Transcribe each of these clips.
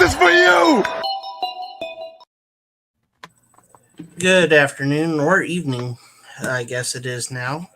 is for you! Good afternoon or evening, I guess it is now.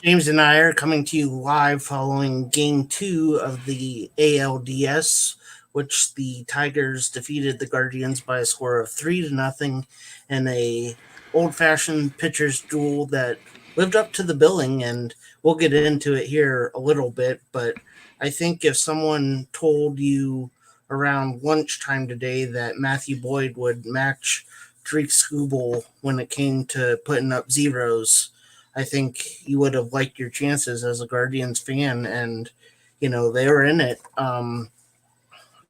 James and I are coming to you live following Game 2 of the ALDS, which the Tigers defeated the Guardians by a score of 3-0 in a old-fashioned pitcher's duel that lived up to the billing, and we'll get into it here a little bit, but I think if someone told you around lunchtime today that Matthew Boyd would match Drake Skubal when it came to putting up zeros, I think you would have liked your chances as a Guardians fan, and they were in it.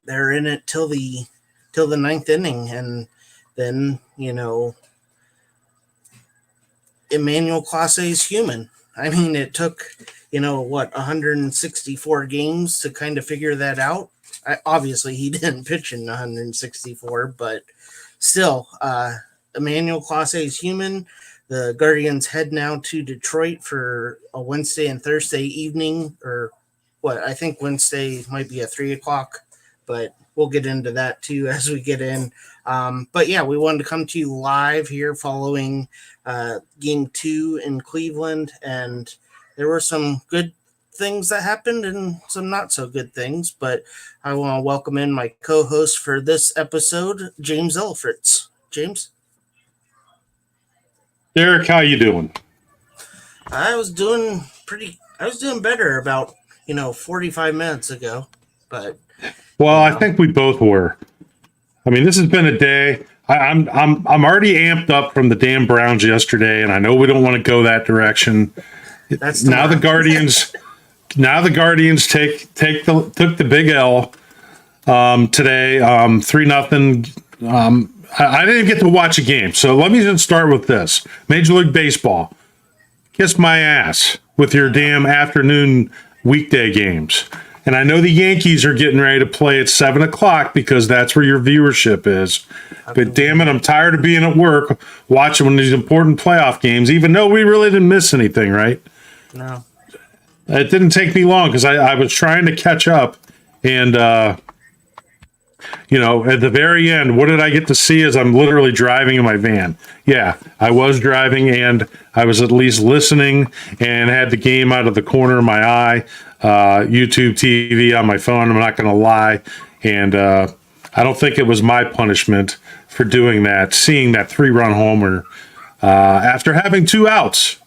They're in it till the ninth inning, and then Emmanuel Clase is human. I mean, it took 164 games to kind of figure that out. Obviously, he didn't pitch in 164, but still, Emmanuel Clase is human. The Guardians head now to Detroit for a Wednesday and Thursday evening, or what I think Wednesday might be at 3:00, but we'll get into that too as we get in. But yeah, we wanted to come to you live here following Game 2 in Cleveland, and there were some good things that happened and some not so good things, but I want to welcome in my co-host for this episode, James Ellifritz. James? Derek, how you doing? I was doing better about 45 minutes ago, but I think we both were. I mean, this has been a day. I'm already amped up from the damn Browns yesterday, and I know we don't want to go that direction. That's now the Guardians. Now the Guardians took the big L today, 3-0. I didn't get to watch a game, so let me just start with this. Major League Baseball, kiss my ass with your damn afternoon weekday games. And I know the Yankees are getting ready to play at 7:00 because that's where your viewership is. But damn it, I'm tired of being at work watching one of these important playoff games, even though we really didn't miss anything, right? No. It didn't take me long because I was trying to catch up, and at the very end, what did I get to see as I'm literally driving in my van? Yeah, I was driving, and I was at least listening and had the game out of the corner of my eye, YouTube TV on my phone, I'm not going to lie, and I don't think it was my punishment for doing that, seeing that 3-run homer after having 2 outs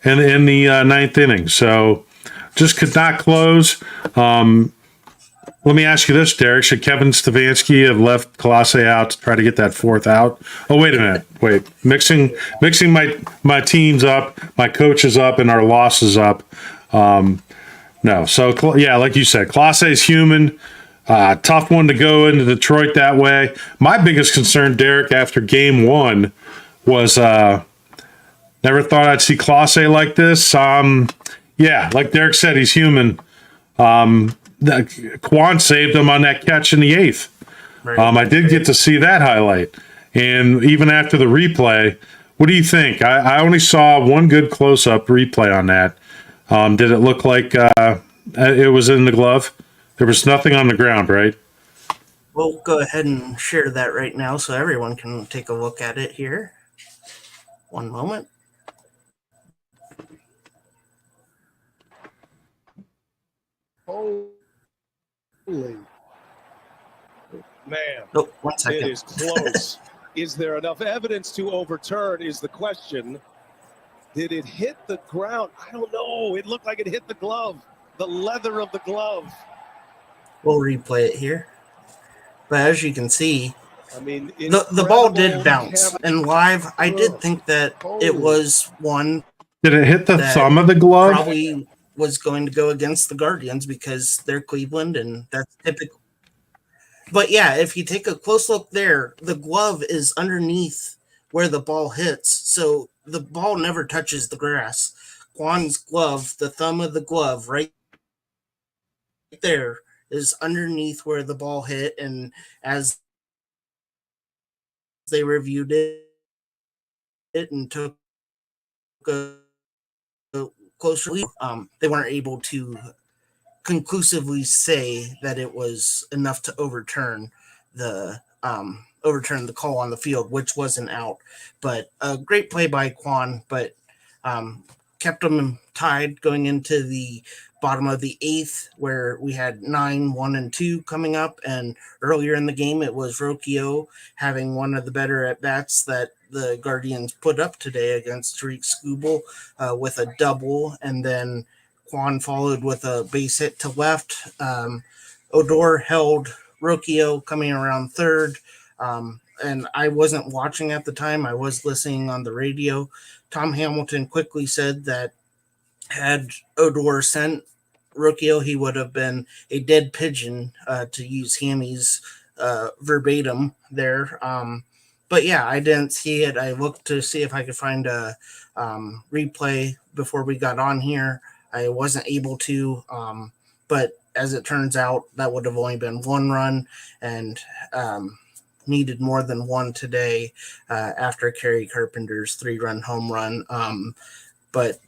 in the ninth inning. So just could not close. Let me ask you this, Derek. Should Kevin Stefanski have left Clase out to try to get that 4th out? Oh, wait a minute. Wait. Mixing my teams up, my coaches up, and our losses up. No. So, yeah, like you said, Clase is human. Tough one to go into Detroit that way. My biggest concern, Derek, after Game 1 was never thought I'd see Clase like this. Yeah, like Derek said, he's human. Quan saved him on that catch in the 8th. I did get to see that highlight. And even after the replay, what do you think? I only saw one good close-up replay on that. Did it look like it was in the glove? There was nothing on the ground, right? We'll go ahead and share that right now so everyone can take a look at it here. One moment. Holy man. Oh, 1 second. It is close. Is there enough evidence to overturn is the question. Did it hit the ground? I don't know. It looked like it hit the glove, the leather of the glove. We'll replay it here. But as you can see, I mean, the ball did bounce. And live, I did think that it was one. Did it hit the thumb of the glove? Probably was going to go against the Guardians because they're Cleveland and that's typical. But yeah, if you take a close look there, the glove is underneath where the ball hits. So the ball never touches the grass. Quan's glove, the thumb of the glove right there is underneath where the ball hit. And as they reviewed it and took a closer look, they weren't able to conclusively say that it was enough to overturn the call on the field, which wasn't out. But a great play by Quan, but kept them tied going into the bottom of the eighth, where we had 9, 1, and 2 coming up. And earlier in the game, it was Rocchio having one of the better at bats that the Guardians put up today against Tariq Skubal with a double, and then Quan followed with a base hit to left. Odor held Rocchio coming around third. And I wasn't watching at the time. I was listening on the radio. Tom Hamilton quickly said that had Odor sent Rocchio, he would have been a dead pigeon, to use Hammy's verbatim there. But yeah, I didn't see it. I looked to see if I could find a replay before we got on here. I wasn't able to, but as it turns out, that would have only been one run, and needed more than one today after Kerry Carpenter's 3-run home run. But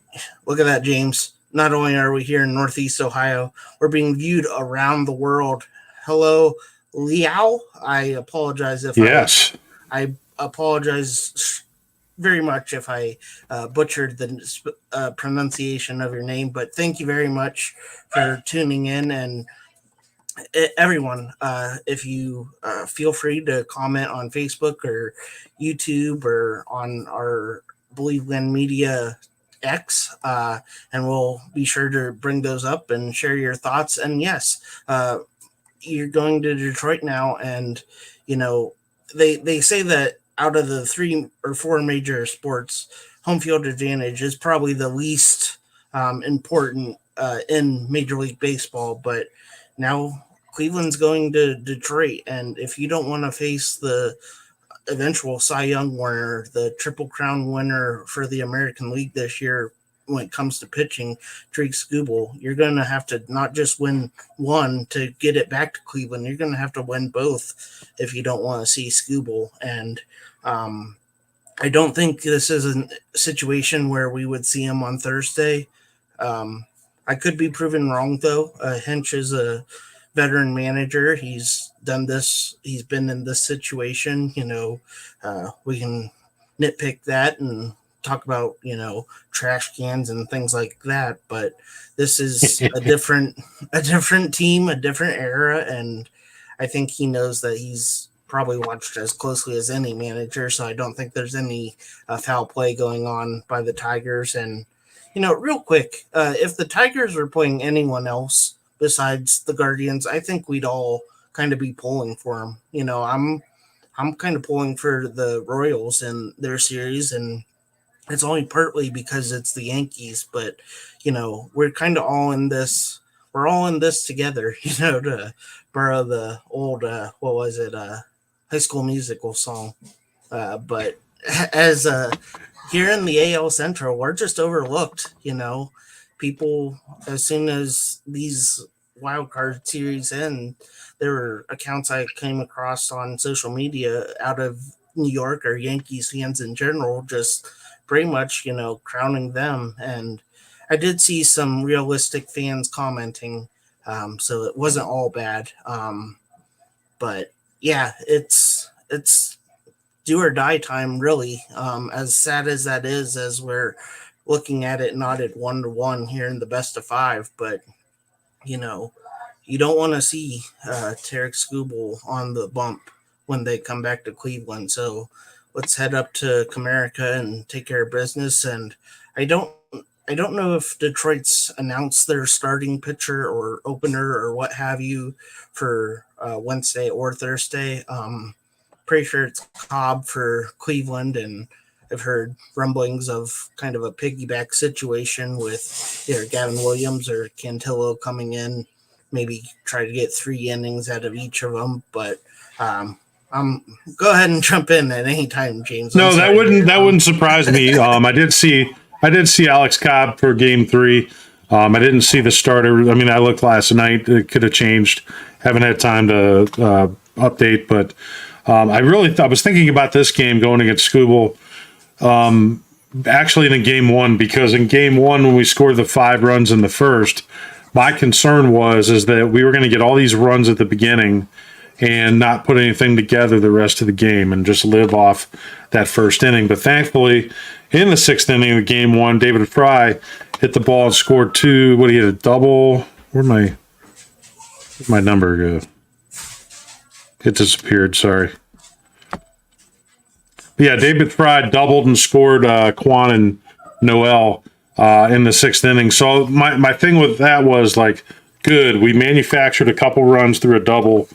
look at that, James. Not only are we here in Northeast Ohio, we're being viewed around the world. Hello, Liao. I apologize if I apologize very much if I butchered the pronunciation of your name, but thank you very much for tuning in. And everyone, if you feel free to comment on Facebook or YouTube or on our Believe Glenn Media X, and we'll be sure to bring those up and share your thoughts. And yes, you're going to Detroit now, and you know they say that out of the 3 or 4 major sports, home field advantage is probably the least important in Major League Baseball. But now Cleveland's going to Detroit, and if you don't want to face the eventual Cy Young winner, the Triple Crown winner for the American League this year, when it comes to pitching, Tariq Skubal, you're going to have to not just win one to get it back to Cleveland. You're going to have to win both if you don't want to see Skubal. And I don't think this is a situation where we would see him on Thursday. I could be proven wrong, though. Hinch is a veteran manager. He's done this. He's been in this situation. We can nitpick that and talk about, trash cans and things like that. But this is a different team, a different era. And I think he knows that he's probably watched as closely as any manager. So I don't think there's any foul play going on by the Tigers. And, real quick, if the Tigers were playing anyone else besides the Guardians, I think we'd all kind of be pulling for them. I'm kind of pulling for the Royals in their series, and it's only partly because it's the Yankees, but we're kind of all in this. We're all in this together, to borrow the old High School Musical song. But as here in the AL Central, we're just overlooked. People, as soon as these wild card series end, there were accounts I came across on social media out of New York or Yankees fans in general, just pretty much, crowning them. And I did see some realistic fans commenting, so it wasn't all bad. But yeah, it's do or die time, really. As sad as that is, as we're looking at it not at 1-1 here in the best of 5, but you don't want to see Tariq Skubal on the bump when they come back to Cleveland. So let's head up to Comerica and take care of business. And I don't know if Detroit's announced their starting pitcher or opener or what have you for Wednesday or Thursday. Pretty sure it's Cobb for Cleveland, and I've heard rumblings of kind of a piggyback situation with either Gavin Williams or Cantillo coming in, maybe try to get 3 innings out of each of them. But go ahead and jump in at any time, James. No, that wouldn't surprise me. I did see Alex Cobb for Game 3. I didn't see the starter. I mean, I looked last night. It could have changed. Haven't had time to update, but I was thinking about this game going against Skubal. Actually, in Game 1, because in Game 1, when we scored the 5 runs in the first, My concern is that we were going to get all these runs at the beginning and not put anything together the rest of the game and just live off that first inning. But thankfully, in the 6th inning of game 1, David Fry hit the ball and scored 2. What, he hit a double? Where'd my number go? It disappeared, sorry. But yeah, David Fry doubled and scored Quan and Noel in the 6th inning. So my thing with that was like, good. We manufactured a couple runs through a double.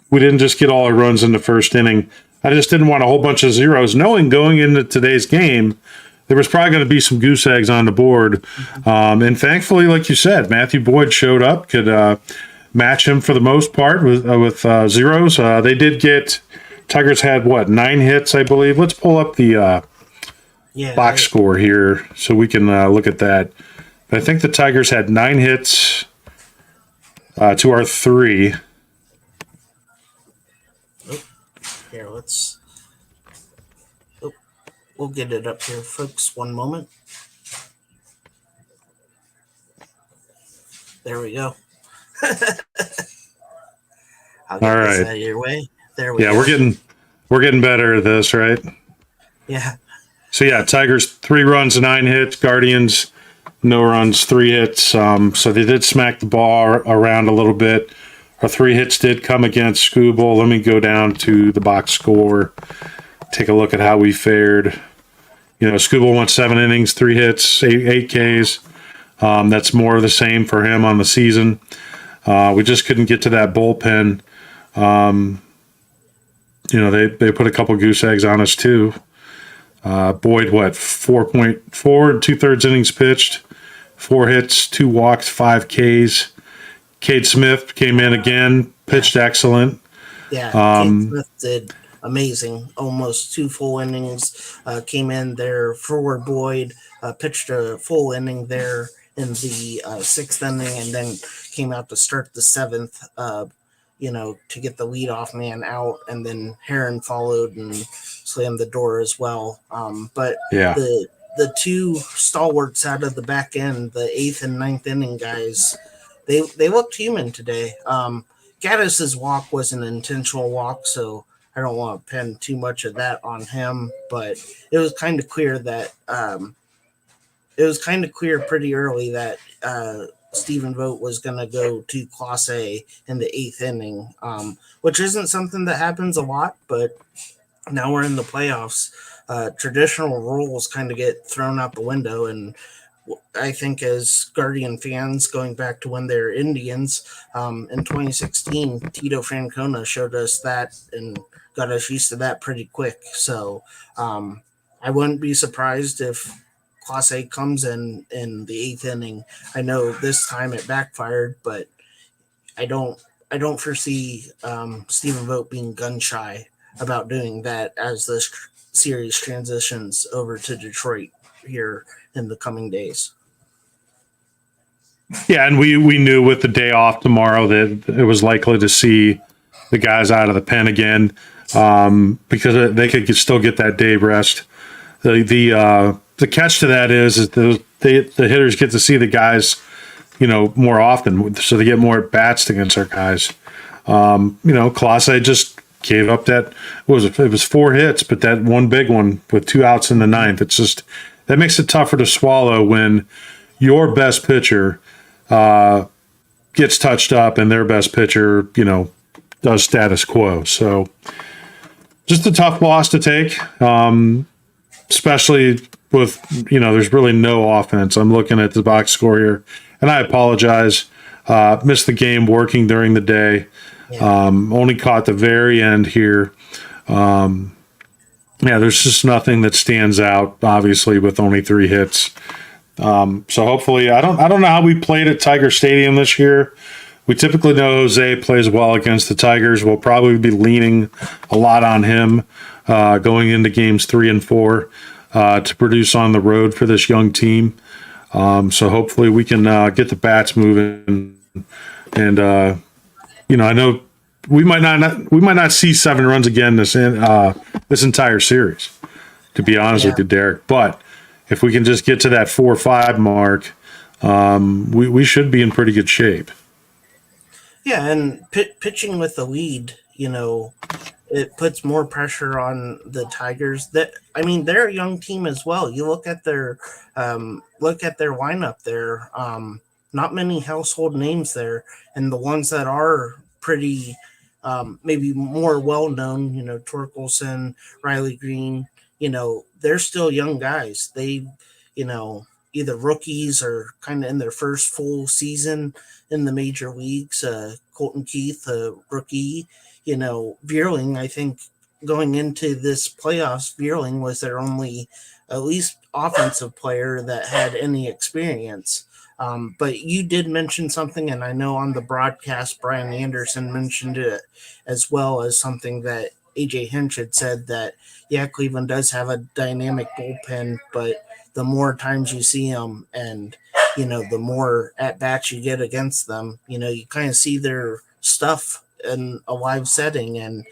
We didn't just get all our runs in the first inning. I just didn't want a whole bunch of zeros, knowing going into today's game, there was probably going to be some goose eggs on the board. And thankfully, like you said, Matthew Boyd showed up, could match him for the most part with zeros. They did get, Tigers had, 9 hits, I believe. Let's pull up the box score here so we can look at that. I think the Tigers had 9 hits to our 3. Here, we'll get it up here, folks. One moment. There we go. I'll get All this right. out of your way. There we go. Yeah, we're getting better at this, right? Yeah. So yeah, Tigers 3 runs, 9 hits. Guardians no runs, 3 hits. So they did smack the ball around a little bit. Our 3 hits did come against Scooble. Let me go down to the box score, take a look at how we fared. Scooble went 7 innings, 3 hits, 8 Ks. That's more of the same for him on the season. We just couldn't get to that bullpen. They put a couple goose eggs on us too. Boyd, 4.4 2/3 innings pitched, 4 hits, 2 walks, 5 Ks. Cade Smith came in again, pitched excellent. Yeah, Cade Smith did amazing. Almost 2 full innings. Came in there for Boyd, pitched a full inning there in the 6th inning, and then came out to start the 7th, to get the leadoff man out, and then Heron followed and slammed the door as well. But Yeah. the 2 stalwarts out of the back end, the 8th and 9th inning guys, they looked human today. Gaddis's walk was an intentional walk, so I don't want to pin too much of that on him, but it was kind of clear that pretty early that Stephen Vogt was going to go to Class A in the 8th inning, which isn't something that happens a lot, but now we're in the playoffs. Traditional rules kind of get thrown out the window, and I think as Guardian fans, going back to when they're Indians, in 2016, Tito Francona showed us that and got us used to that pretty quick. So I wouldn't be surprised if Class A comes in the 8th inning. I know this time it backfired, but I don't foresee Stephen Vogt being gun shy about doing that as this series transitions over to Detroit here in the coming days. Yeah, and we knew with the day off tomorrow that it was likely to see the guys out of the pen again, because they could still get that day rest. The catch to that is the hitters get to see the guys, more often, so they get more at bats against our guys. Class A just gave up that. It was 4 hits, but that one big one with 2 outs in the 9th. It's just that makes it tougher to swallow when your best pitcher gets touched up and their best pitcher, does status quo. So just a tough loss to take, especially with, there's really no offense. I'm looking at the box score here, and I apologize. Missed the game working during the day. Yeah. Only caught the very end here. There's just nothing that stands out, obviously, with only 3 hits. So hopefully, I don't know how we played at Tiger Stadium this year. We typically know Jose plays well against the Tigers. We'll probably be leaning a lot on him going into games 3 and 4 to produce on the road for this young team. So hopefully we can get the bats moving. And I know we might not see 7 runs again this entire series, to be honest with you, Derek. But if we can just get to that 4 or 5 mark, we should be in pretty good shape. Yeah, and pitching with the lead, it puts more pressure on the Tigers. They're a young team as well. You look at their lineup there. Not many household names there, and the ones that are pretty maybe more well known, Torkelson, Riley Green, they're still young guys. They, either rookies or kind of in their first full season in the major leagues. Colton Keith, a rookie, Veerling, I think going into this playoffs, Veerling was their only at least offensive player that had any experience. But you did mention something, and I know on the broadcast, Brian Anderson mentioned it as well as something that AJ Hinch had said that, yeah, Cleveland does have a dynamic bullpen, but the more times you see them and, the more at bats you get against them, you kind of see their stuff in a live setting. And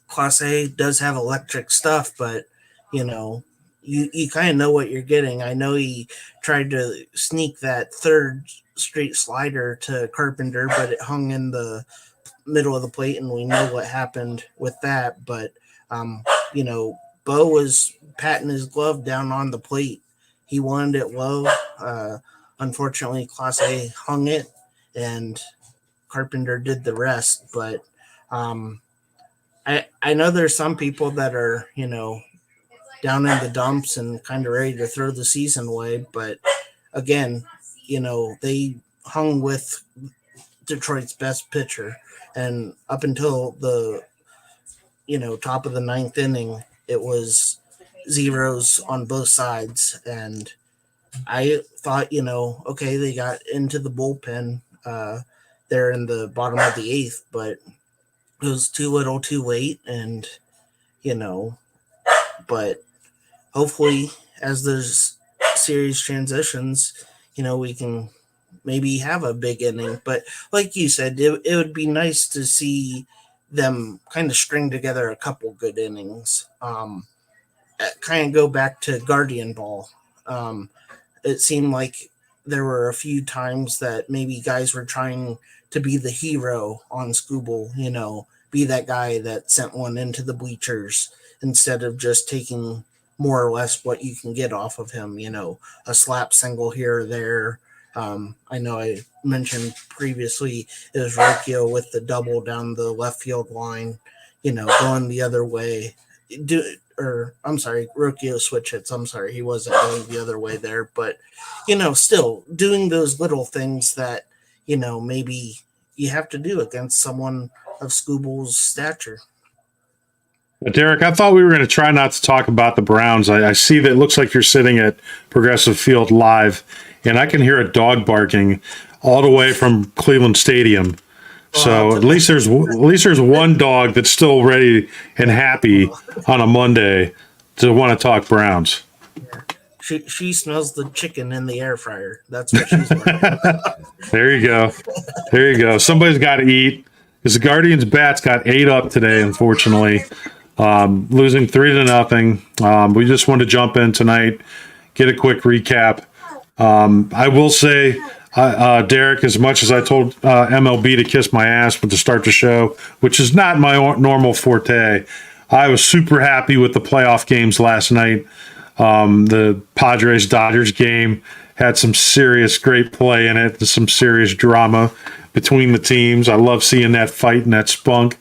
Class A does have electric stuff, but, you kind of know what you're getting. I know he tried to sneak that third straight slider to Carpenter, but it hung in the middle of the plate, and we know what happened with that. But, Bo was patting his glove down on the plate. He wanted it low. Unfortunately, Class A hung it, and Carpenter did the rest. But I know there's some people that are, down in the dumps and kind of ready to throw the season away. But again, they hung with Detroit's best pitcher. And up until the, top of the ninth inning, it was zeros on both sides. And I thought, okay, they got into the bullpen there in the bottom of the eighth, but it was too little too late. And, but hopefully as this series transitions, we can maybe have a big inning. But like you said, it would be nice to see them kind of string together a couple good innings. Kind of go back to Guardian Ball. It seemed like there were a few times that maybe guys were trying to be the hero on Scooble, be that guy that sent one into the bleachers instead of just taking more or less what you can get off of him, a slap single here or there. I know I mentioned previously it was Rocchio with the double down the left field line, going the other way. Rocchio switch hits. I'm sorry, he wasn't going the other way there, but still doing those little things that maybe you have to do against someone of Scooble's stature. Derek, I thought we were going to try not to talk about the Browns. I see that it looks like you're sitting at Progressive Field live, and I can hear a dog barking all the way from Cleveland Stadium. So at least there's one dog that's still ready and happy on a Monday to want to talk Browns. Yeah. She smells the chicken in the air fryer. That's what she's wearing. There you go. Somebody's got to eat. Because the Guardians bats got 8 up today, unfortunately. Losing 3-0. We just wanted to jump in tonight, get a quick recap. I will say, Derek, as much as I told MLB to kiss my ass to start the show, which is not my normal forte, I was super happy with the playoff games last night. The Padres-Dodgers game had some serious great play in it, some serious drama between the teams. I love seeing that fight and that spunk.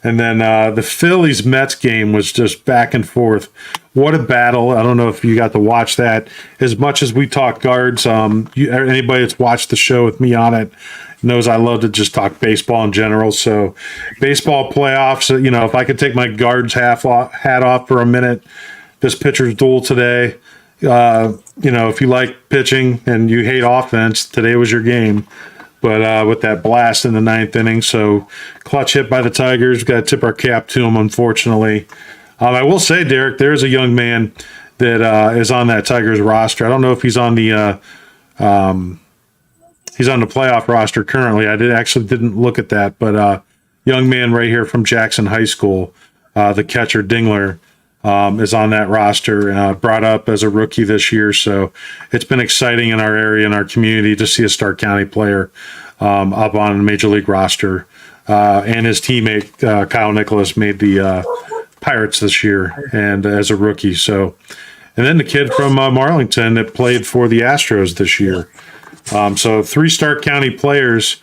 And then the Phillies-Mets game was just back and forth. What a battle. I don't know if you got to watch that. As much as we talk guards, anybody that's watched the show with me on it knows I love to just talk baseball in general. So baseball playoffs, if I could take my guards hat off for a minute, this pitcher's duel today, if you like pitching and you hate offense, today was your game. But with that blast in the ninth inning, so clutch hit by the Tigers. Got to tip our cap to them, unfortunately. I will say, Derek, there's a young man that is on that Tigers roster. I don't know if he's on the playoff roster currently. I didn't look at that, but young man right here from Jackson High School, the catcher Dingler. is on that roster, brought up as a rookie this year. So it's been exciting in our area, in our community, to see a Stark County player up on a major league roster. And his teammate, Kyle Nicholas, made the Pirates this year and as a rookie. So, and then the kid from Marlington that played for the Astros this year. So 3 Stark County players,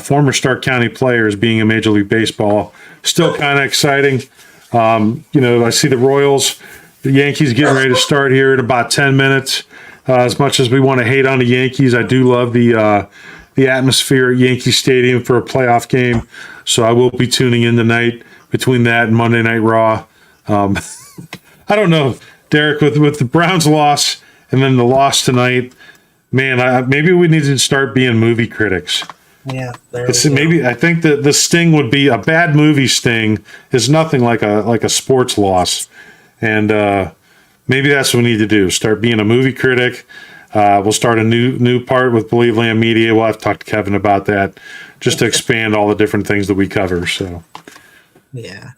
former Stark County players being in Major League Baseball. Still kind of exciting. I see the Royals, the Yankees getting ready to start here in about 10 minutes. As much as we want to hate on the Yankees, I do love the atmosphere at Yankee Stadium for a playoff game. So I will be tuning in tonight between that and Monday Night Raw. I don't know, Derek, with the Browns loss and then the loss tonight, man, maybe we need to start being movie critics. Yeah, maybe I think that the sting would be a bad movie sting is nothing like a sports loss, and maybe that's what we need to do. Start being a movie critic. We'll start a new part with Believe Land Media. We'll have to talk to Kevin about that, just to expand all the different things that we cover. So, yeah,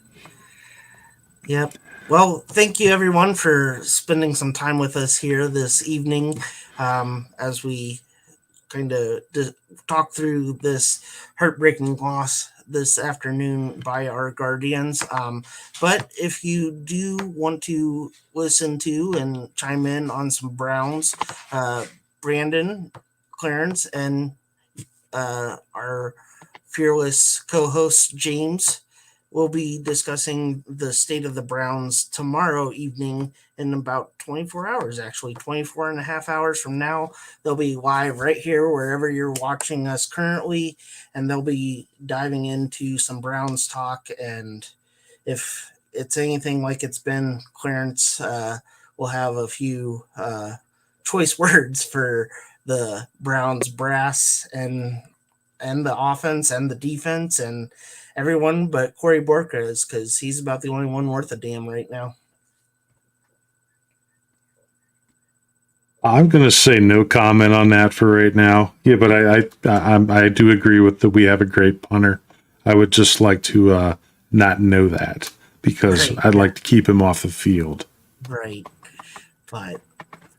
yep. Well, thank you everyone for spending some time with us here this evening, as we kind of talk through this heartbreaking loss this afternoon by our Guardians. But if you do want to listen to and chime in on some Browns, Brandon, Clarence, and our fearless co-host James will be discussing the state of the Browns tomorrow evening in about 24 hours, actually 24 and a half hours from now. They'll be live right here wherever you're watching us currently, and they'll be diving into some Browns talk. And if it's anything like it's been, Clarence will have a few choice words for the Browns brass and the offense and the defense and everyone but Corey Borkas, because he's about the only one worth a damn right now. I'm going to say no comment on that for right now. Yeah, but I do agree with that we have a great punter. I would just like to not know that because Right. I'd like to keep him off the field. Right. But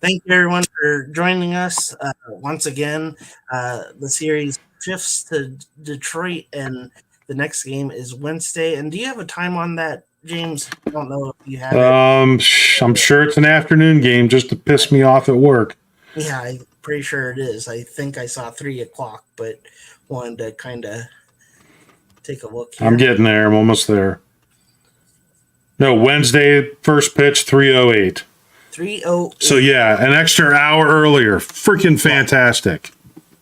thank you everyone for joining us. Once again, the series shifts to Detroit, and the next game is Wednesday. And do you have a time on that, James? I don't know if you have it. I'm sure it's an afternoon game just to piss me off at work. Yeah, I'm pretty sure it is. I think I saw 3:00, but wanted to kind of take a look here. I'm getting there. I'm almost there. No, Wednesday, first pitch, 3:08. 3:08. So, yeah, an extra hour earlier. Freaking fantastic.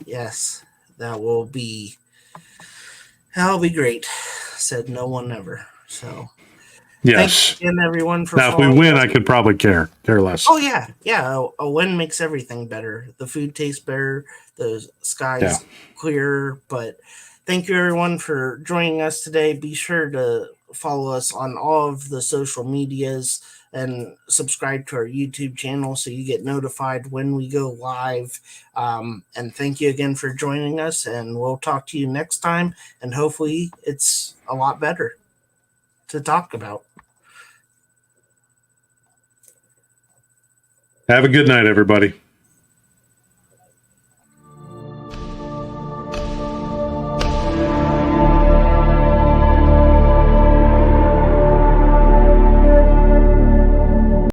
Yes, that'll be great. Said no one ever. So, yes. thanks again, everyone, for now, if we win, I could probably care less. Oh, yeah. Yeah, a win makes everything better. The food tastes better. The sky's clearer. But thank you, everyone, for joining us today. Be sure to follow us on all of the social medias and subscribe to our YouTube channel so you get notified when we go live. And thank you again for joining us, and we'll talk to you next time, and hopefully it's a lot better to talk about. Have a good night, everybody.